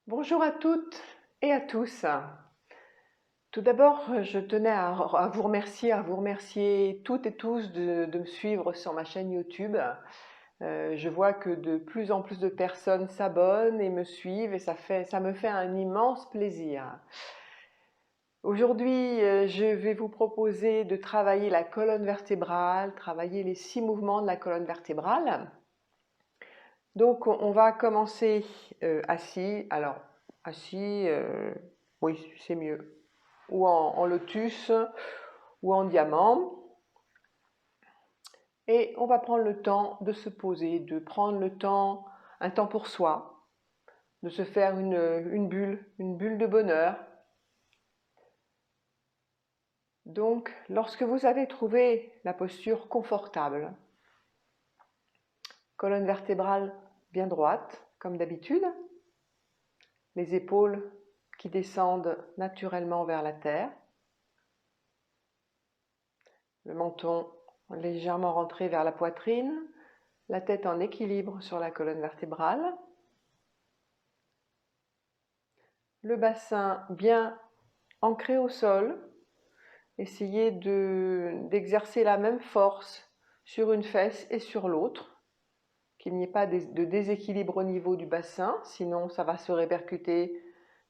Bonjour à toutes et à tous. Tout d'abord, je tenais à vous remercier toutes et tous de me suivre sur ma chaîne YouTube. Je vois que de plus en plus de personnes s'abonnent et me suivent et ça me fait un immense plaisir. Aujourd'hui, je vais vous proposer de travailler la colonne vertébrale, travailler les 6 mouvements de la colonne vertébrale. Donc, on va commencer assis. Alors, assis, oui, c'est mieux. Ou en lotus, ou en diamant. Et on va prendre le temps de se poser, de prendre un temps pour soi, de se faire une bulle de bonheur. Donc, lorsque vous avez trouvé la posture confortable, colonne vertébrale bien droite, comme d'habitude, les épaules qui descendent naturellement vers la terre, le menton légèrement rentré vers la poitrine, la tête en équilibre sur la colonne vertébrale, le bassin bien ancré au sol. Essayez d'exercer la même force sur une fesse et sur l'autre, qu'il n'y ait pas de déséquilibre au niveau du bassin, sinon ça va se répercuter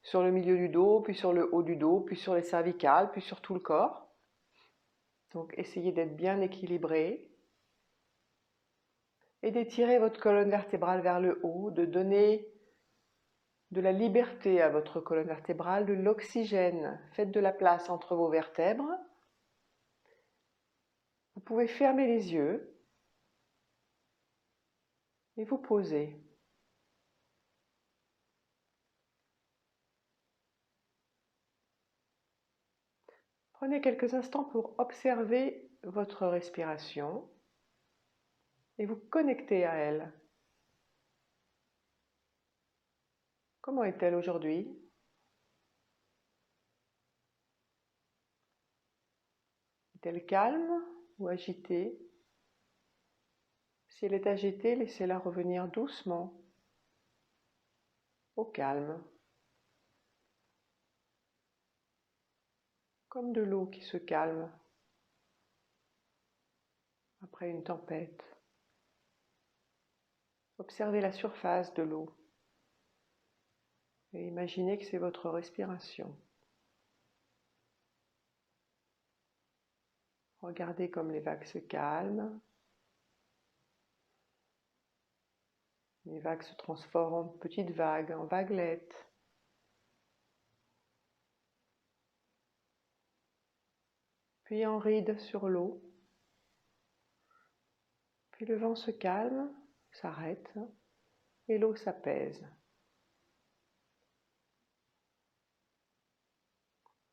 sur le milieu du dos, puis sur le haut du dos, puis sur les cervicales, puis sur tout le corps. Donc essayez d'être bien équilibré et d'étirer votre colonne vertébrale vers le haut, de donner de la liberté à votre colonne vertébrale, de l'oxygène. Faites de la place entre vos vertèbres. Vous pouvez fermer les yeux et vous poser. Prenez quelques instants pour observer votre respiration et vous connecter à elle. Comment est-elle aujourd'hui? Est-elle calme ou agitée? Si elle est agitée, laissez-la revenir doucement au calme, comme de l'eau qui se calme après une tempête. Observez la surface de l'eau et imaginez que c'est votre respiration. Regardez comme les vagues se calment. Les vagues se transforment en petites vagues, en vaguelettes. Puis en rides sur l'eau. Puis le vent se calme, s'arrête et l'eau s'apaise.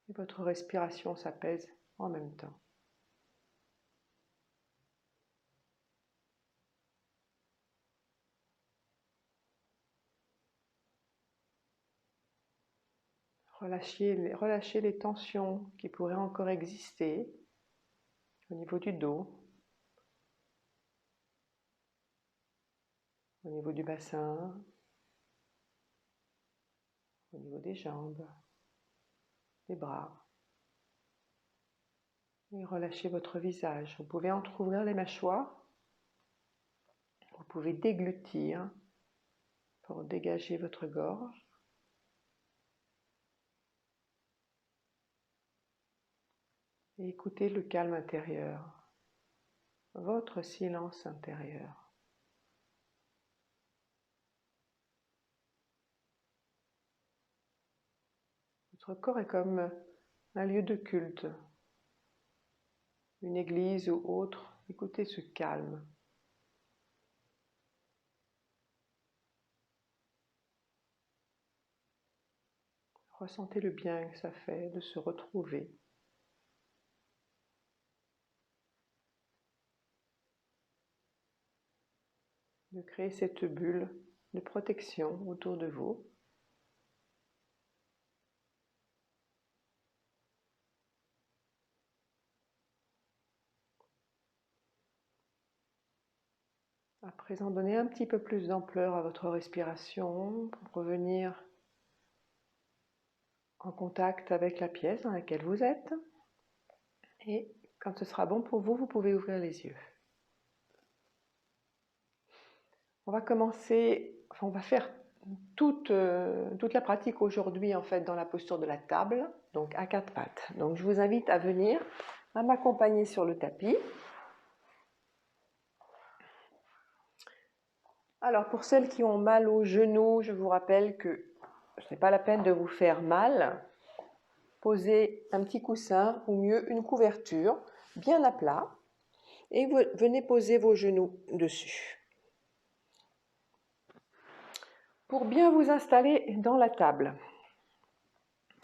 Et votre respiration s'apaise en même temps. Relâchez les tensions qui pourraient encore exister au niveau du dos, au niveau du bassin, au niveau des jambes, des bras. Et relâchez votre visage. Vous pouvez entrouvrir les mâchoires. Vous pouvez déglutir pour dégager votre gorge. Et écoutez le calme intérieur, votre silence intérieur. Votre corps est comme un lieu de culte, une église ou autre. Écoutez ce calme. Ressentez le bien que ça fait de se retrouver. De créer cette bulle de protection autour de vous. À présent, donnez un petit peu plus d'ampleur à votre respiration pour revenir en contact avec la pièce dans laquelle vous êtes. Et quand ce sera bon pour vous, vous pouvez ouvrir les yeux. On va commencer, enfin on va faire toute la pratique aujourd'hui en fait dans la posture de la table, donc à quatre pattes. Donc je vous invite à venir, à m'accompagner sur le tapis. Alors pour celles qui ont mal aux genoux, je vous rappelle que ce n'est pas la peine de vous faire mal. Posez un petit coussin ou mieux une couverture bien à plat et vous venez poser vos genoux dessus. Pour bien vous installer dans la table,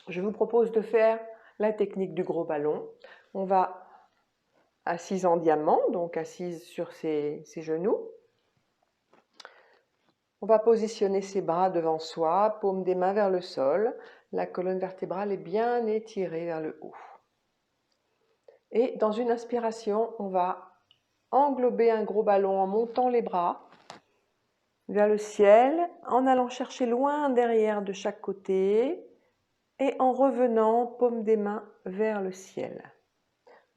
je vous propose de faire la technique du gros ballon. On va assise en diamant, donc assise sur ses genoux. On va positionner ses bras devant soi, paume des mains vers le sol. La colonne vertébrale est bien étirée vers le haut. Et dans une inspiration, on va englober un gros ballon en montant les bras vers le ciel, en allant chercher loin derrière de chaque côté et en revenant, paume des mains vers le ciel.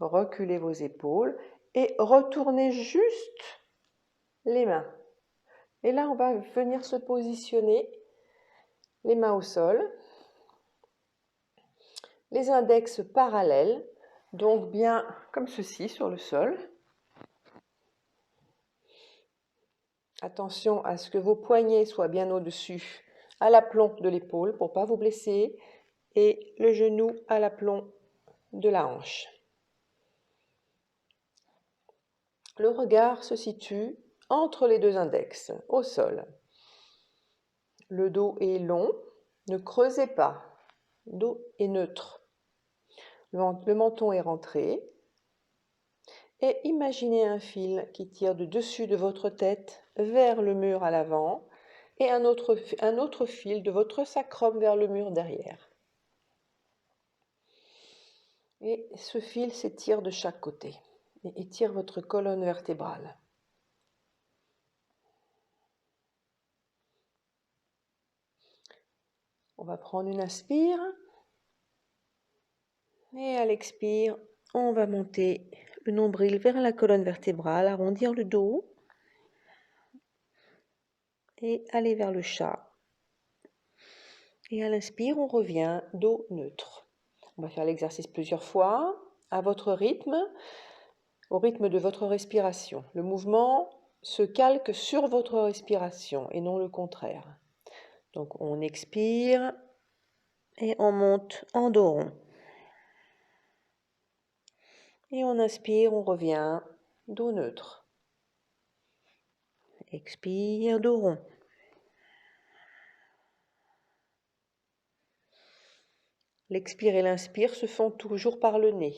Reculez vos épaules et retournez juste les mains. Et là, on va venir se positionner, les mains au sol, les index parallèles, donc bien comme ceci sur le sol. Attention à ce que vos poignets soient bien au-dessus, à l'aplomb de l'épaule pour ne pas vous blesser, et le genou à l'aplomb de la hanche. Le regard se situe entre les deux index, au sol. Le dos est long, ne creusez pas, le dos est neutre. Le menton est rentré. Et imaginez un fil qui tire du dessus de votre tête vers le mur à l'avant et un autre fil de votre sacrum vers le mur derrière. Et ce fil s'étire de chaque côté et étire votre colonne vertébrale. On va prendre une inspire et à l'expire, on va monter le nombril vers la colonne vertébrale, arrondir le dos et aller vers le chat. Et à l'inspire, on revient dos neutre. On va faire l'exercice plusieurs fois, à votre rythme, au rythme de votre respiration. Le mouvement se calque sur votre respiration et non le contraire. Donc on expire et on monte en dos rond. Et on inspire, on revient, dos neutre. Expire, dos rond. L'expire et l'inspire se font toujours par le nez.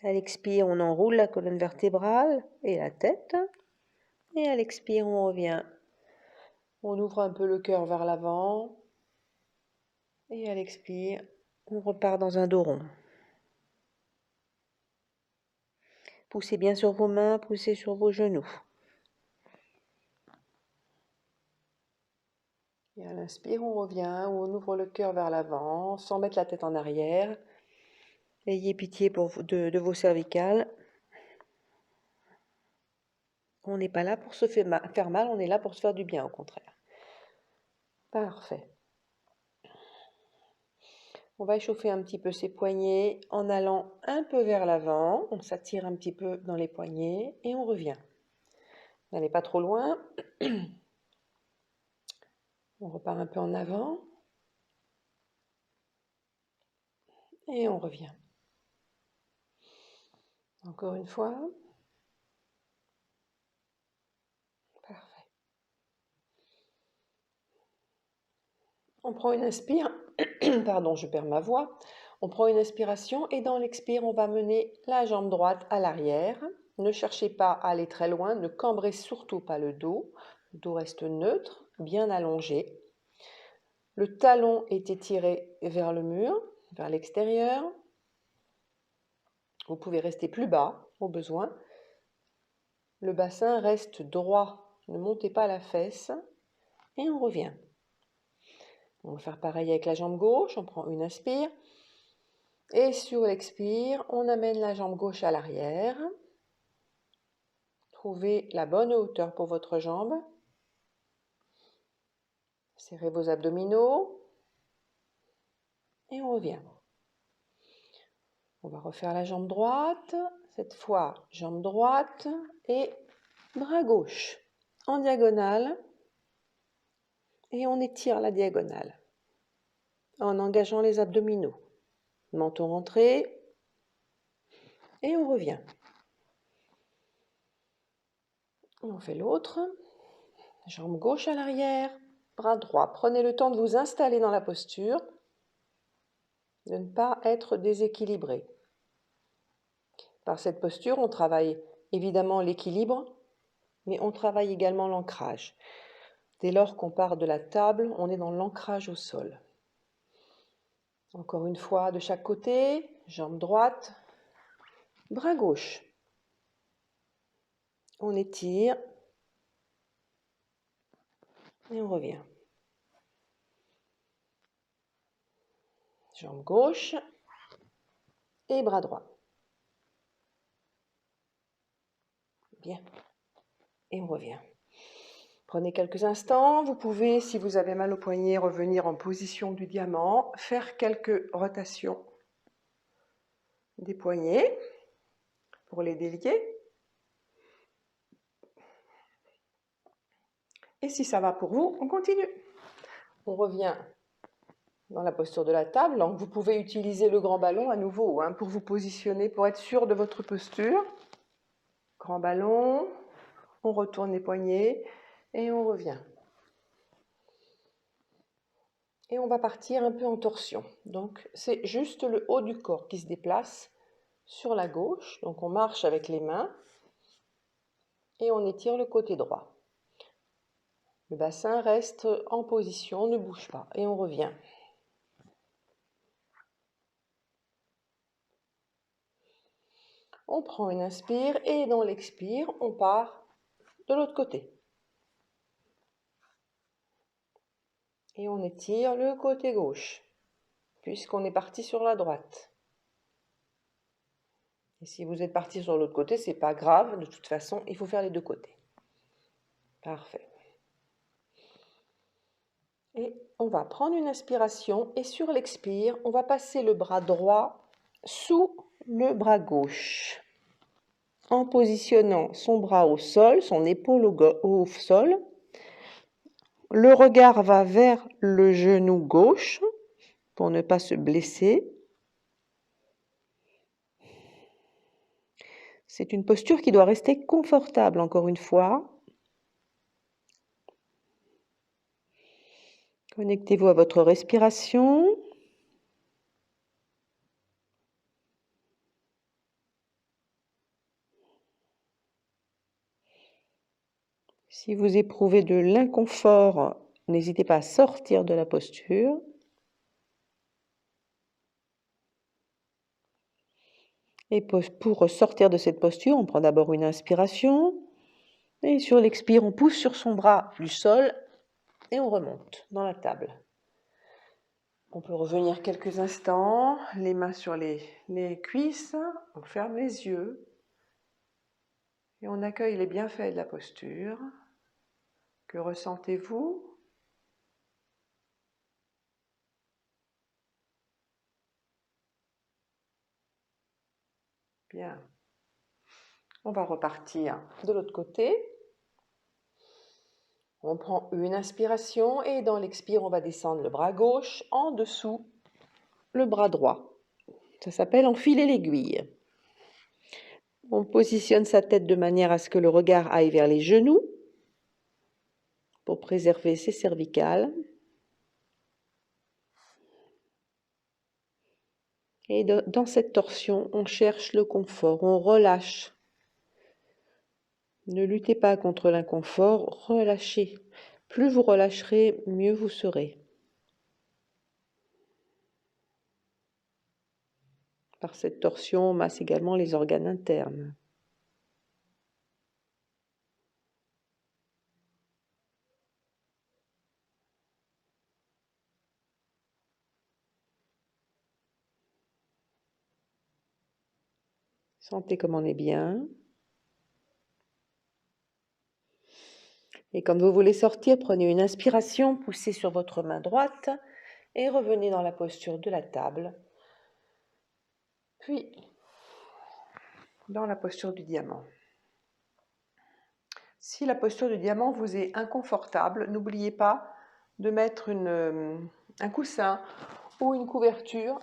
À l'expire, on enroule la colonne vertébrale et la tête. Et à l'expire, on revient. On ouvre un peu le cœur vers l'avant. Et à l'expire, on repart dans un dos rond. Poussez bien sur vos mains, poussez sur vos genoux. Et à l'inspire, on revient, on ouvre le cœur vers l'avant, sans mettre la tête en arrière. Ayez pitié de vos cervicales. On n'est pas là pour se faire mal, on est là pour se faire du bien, au contraire. Parfait. On va échauffer un petit peu ses poignets en allant un peu vers l'avant. On s'attire un petit peu dans les poignets et on revient. N'allez pas trop loin. On repart un peu en avant. Et on revient. Encore une fois. Parfait. On prend une inspire. Pardon, je perds ma voix. On prend une inspiration et dans l'expire, on va mener la jambe droite à l'arrière. Ne cherchez pas à aller très loin, ne cambrez surtout pas le dos. Le dos reste neutre, bien allongé. Le talon est étiré vers le mur, vers l'extérieur. Vous pouvez rester plus bas au besoin. Le bassin reste droit Ne montez pas la fesse. Et on revient. On va faire pareil avec la jambe gauche. On prend une inspire. Et sur l'expire, on amène la jambe gauche à l'arrière. Trouvez la bonne hauteur pour votre jambe. Serrez vos abdominaux. Et on revient. On va refaire la jambe droite. Cette fois, jambe droite et bras gauche en diagonale. Et on étire la diagonale en engageant les abdominaux. Menton rentré. Et on revient. Et on fait l'autre. Jambe gauche à l'arrière, bras droit. Prenez le temps de vous installer dans la posture, de ne pas être déséquilibré. Par cette posture, on travaille évidemment l'équilibre, mais on travaille également l'ancrage. Dès lors qu'on part de la table, on est dans l'ancrage au sol. Encore une fois, de chaque côté, jambe droite, bras gauche. On étire et on revient. Jambe gauche et bras droit. Bien. Et on revient. Prenez quelques instants. Vous pouvez, si vous avez mal au poignet, revenir en position du diamant, faire quelques rotations des poignets pour les délier. Et si ça va pour vous, on continue. On revient dans la posture de la table. Donc vous pouvez utiliser le grand ballon à nouveau pour vous positionner, pour être sûr de votre posture. Grand ballon, on retourne les poignets et on revient. Et on va partir un peu en torsion. Donc c'est juste le haut du corps qui se déplace sur la gauche. Donc on marche avec les mains et on étire le côté droit. Le bassin reste en position, ne bouge pas. Et on revient. On prend une inspire et dans l'expire, on part de l'autre côté. Et on étire le côté gauche, puisqu'on est parti sur la droite. Et si vous êtes parti sur l'autre côté, c'est pas grave, de toute façon, il faut faire les deux côtés. Parfait. Et on va prendre une inspiration et sur l'expire, on va passer le bras droit sous le bras gauche. En positionnant son bras au sol, son épaule au sol. Le regard va vers le genou gauche pour ne pas se blesser. C'est une posture qui doit rester confortable, encore une fois. Connectez-vous à votre respiration. Si vous éprouvez de l'inconfort, n'hésitez pas à sortir de la posture. Et pour sortir de cette posture, on prend d'abord une inspiration. Et sur l'expire, on pousse sur son bras du sol et on remonte dans la table. On peut revenir quelques instants, les mains sur les cuisses, on ferme les yeux et on accueille les bienfaits de la posture. Que ressentez-vous ? Bien. On va repartir de l'autre côté. On prend une inspiration et dans l'expire, on va descendre le bras gauche en dessous le bras droit. Ça s'appelle enfiler l'aiguille. On positionne sa tête de manière à ce que le regard aille vers les genoux pour préserver ses cervicales. Et dans cette torsion, on cherche le confort, on relâche. Ne luttez pas contre l'inconfort, relâchez. Plus vous relâcherez, mieux vous serez. Par cette torsion, on masse également les organes internes. Sentez comme on est bien. Et quand vous voulez sortir, prenez une inspiration, poussez sur votre main droite et revenez dans la posture de la table. Puis, dans la posture du diamant. Si la posture du diamant vous est inconfortable, n'oubliez pas de mettre un coussin ou une couverture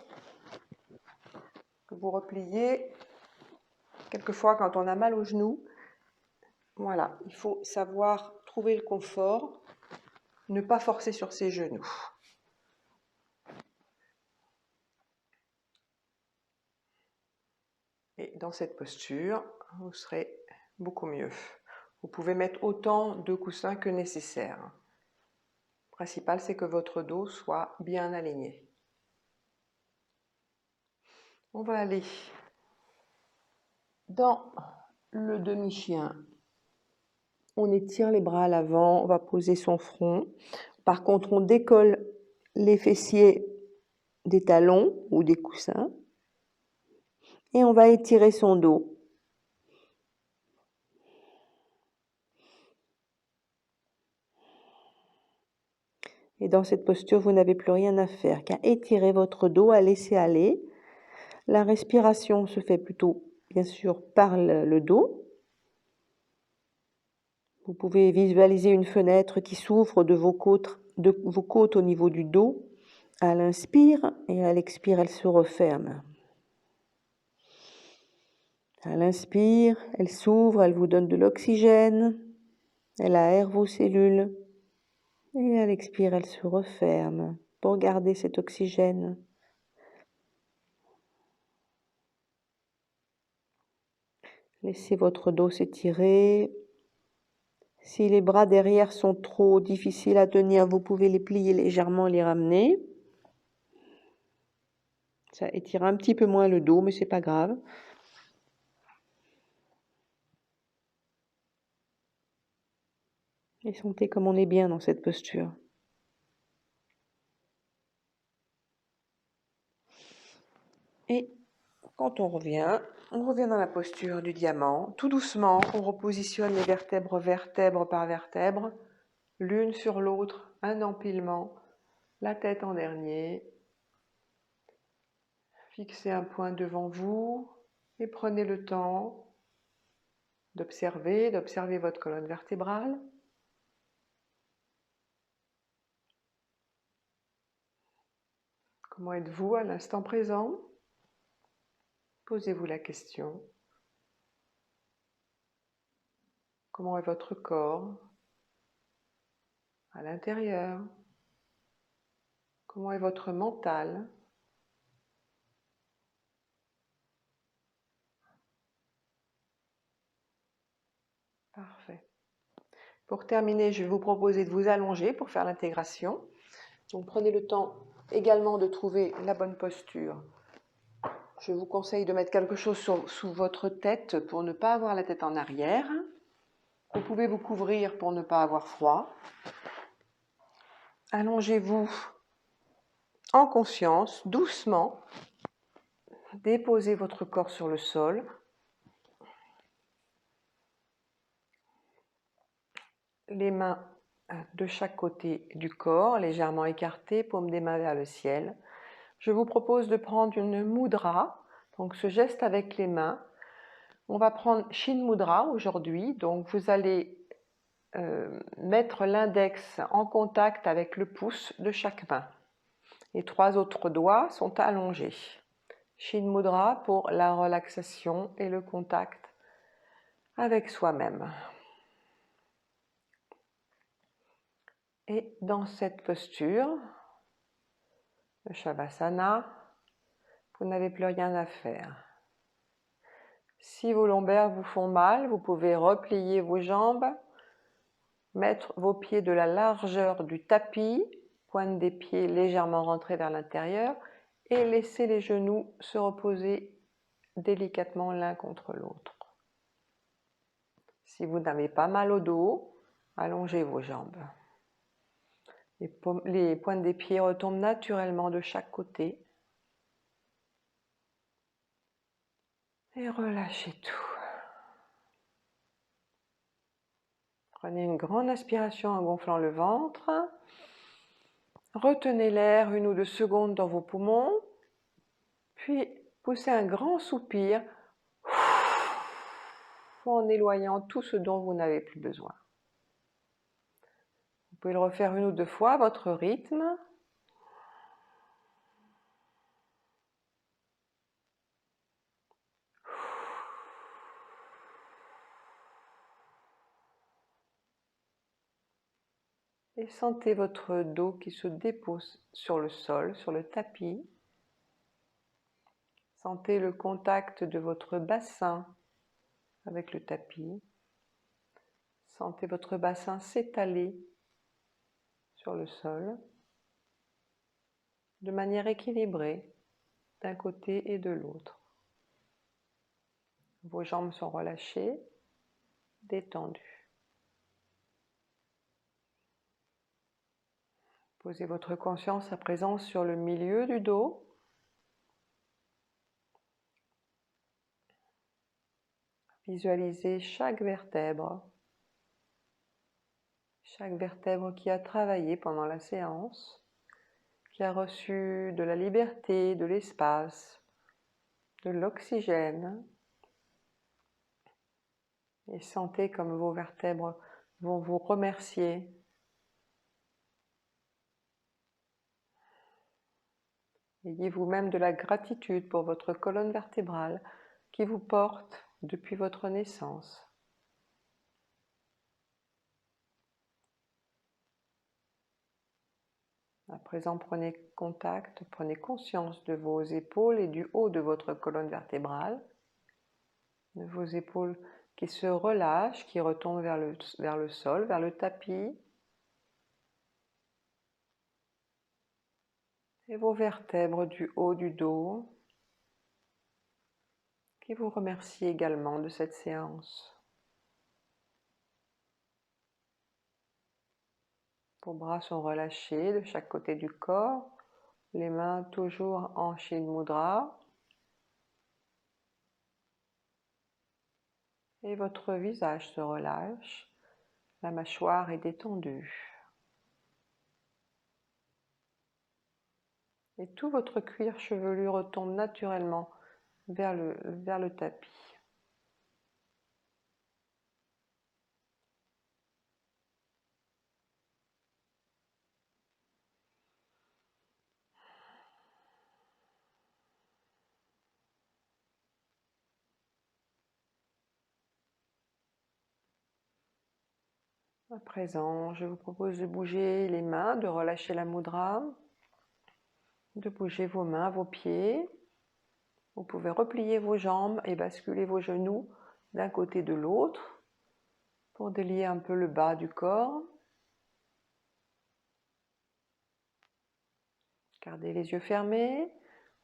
que vous repliez. Quelquefois, quand on a mal aux genoux, voilà, il faut savoir trouver le confort, ne pas forcer sur ses genoux. Et dans cette posture, vous serez beaucoup mieux. Vous pouvez mettre autant de coussins que nécessaire. Le principal, c'est que votre dos soit bien aligné. On va aller dans le demi-chien. On étire les bras à l'avant, on va poser son front. Par contre, on décolle les fessiers des talons ou des coussins. Et on va étirer son dos. Et dans cette posture, vous n'avez plus rien à faire qu'à étirer votre dos, à laisser aller. La respiration se fait plutôt, bien sûr, par le dos. Vous pouvez visualiser une fenêtre qui s'ouvre de vos côtes au niveau du dos. À l'inspire et à l'expire, elle se referme. À l'inspire, elle s'ouvre, elle vous donne de l'oxygène, elle aère vos cellules. Et à l'expire, elle se referme pour garder cet oxygène. Laissez votre dos s'étirer. Si les bras derrière sont trop difficiles à tenir, vous pouvez les plier légèrement et les ramener. Ça étire un petit peu moins le dos, mais c'est pas grave. Et sentez comme on est bien dans cette posture. Et quand on revient dans la posture du diamant. Tout doucement, on repositionne les vertèbres, vertèbre par vertèbre, l'une sur l'autre, un empilement, la tête en dernier. Fixez un point devant vous et prenez le temps d'observer votre colonne vertébrale. Comment êtes-vous à l'instant présent? Posez-vous la question. Comment est votre corps à l'intérieur? Comment est votre mental? Parfait. Pour terminer, je vais vous proposer de vous allonger pour faire l'intégration. Donc prenez le temps également de trouver la bonne posture. Je vous conseille de mettre quelque chose sous votre tête pour ne pas avoir la tête en arrière. Vous pouvez vous couvrir pour ne pas avoir froid. Allongez-vous en conscience, doucement. Déposez votre corps sur le sol. Les mains de chaque côté du corps, légèrement écartées, paume des mains vers le ciel. Je vous propose de prendre une mudra, donc ce geste avec les mains. On va prendre Shin Mudra aujourd'hui, donc vous allez mettre l'index en contact avec le pouce de chaque main. Les 3 autres doigts sont allongés. Shin Mudra pour la relaxation et le contact avec soi-même. Et dans cette posture, le Shavasana, vous n'avez plus rien à faire. Si vos lombaires vous font mal, vous pouvez replier vos jambes, mettre vos pieds de la largeur du tapis, pointe des pieds légèrement rentrés vers l'intérieur, et laisser les genoux se reposer délicatement l'un contre l'autre. Si vous n'avez pas mal au dos, allongez vos jambes. Les pointes des pieds retombent naturellement de chaque côté. Et relâchez tout. Prenez une grande inspiration en gonflant le ventre. Retenez l'air 1 ou 2 secondes dans vos poumons. Puis poussez un grand soupir en éloignant tout ce dont vous n'avez plus besoin. Vous pouvez le refaire 1 ou 2 fois à votre rythme. Et sentez votre dos qui se dépose sur le sol, sur le tapis. Sentez le contact de votre bassin avec le tapis. Sentez votre bassin s'étaler sur le sol de manière équilibrée d'un côté et de l'autre. Vos jambes sont relâchées, détendues. Posez votre conscience à présent sur le milieu du dos. Visualisez chaque vertèbre qui a travaillé pendant la séance, qui a reçu de la liberté, de l'espace, de l'oxygène. Et sentez comme vos vertèbres vont vous remercier. Ayez vous-même de la gratitude pour votre colonne vertébrale qui vous porte depuis votre naissance. À présent, prenez contact, prenez conscience de vos épaules et du haut de votre colonne vertébrale, de vos épaules qui se relâchent, qui retombent vers le sol, vers le tapis, et vos vertèbres du haut du dos qui vous remercient également de cette séance. Vos bras sont relâchés de chaque côté du corps, les mains toujours en Shin Mudra. Et votre visage se relâche, la mâchoire est détendue. Et tout votre cuir chevelu retombe naturellement vers le tapis. À présent, je vous propose de bouger les mains, de relâcher la mudra, de bouger vos mains, vos pieds. Vous pouvez replier vos jambes et basculer vos genoux d'un côté de l'autre pour délier un peu le bas du corps. Gardez les yeux fermés,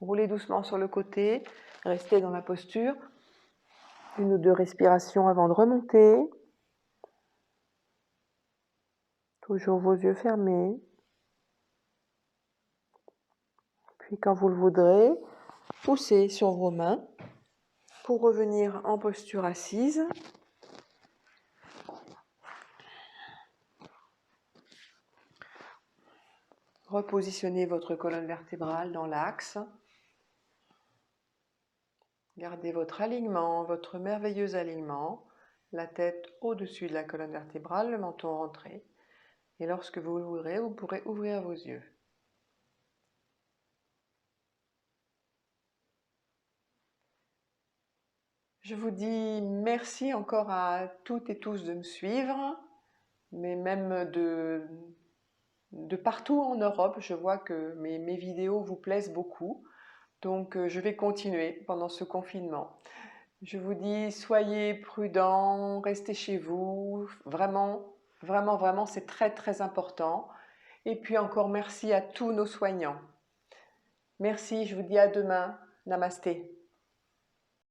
roulez doucement sur le côté, restez dans la posture. 1 ou 2 respirations avant de remonter. Toujours vos yeux fermés. Puis quand vous le voudrez, poussez sur vos mains pour revenir en posture assise. Repositionnez votre colonne vertébrale dans l'axe. Gardez votre alignement, votre merveilleux alignement. La tête au-dessus de la colonne vertébrale, le menton rentré. Et lorsque vous le voudrez, vous pourrez ouvrir vos yeux. Je vous dis merci encore à toutes et tous de me suivre, mais même de partout en Europe. Je vois que mes vidéos vous plaisent beaucoup, donc je vais continuer pendant ce confinement. Je vous dis, soyez prudents, restez chez vous, vraiment, vraiment, vraiment, c'est très, très important. Et puis encore merci à tous nos soignants. Merci, je vous dis à demain. Namasté.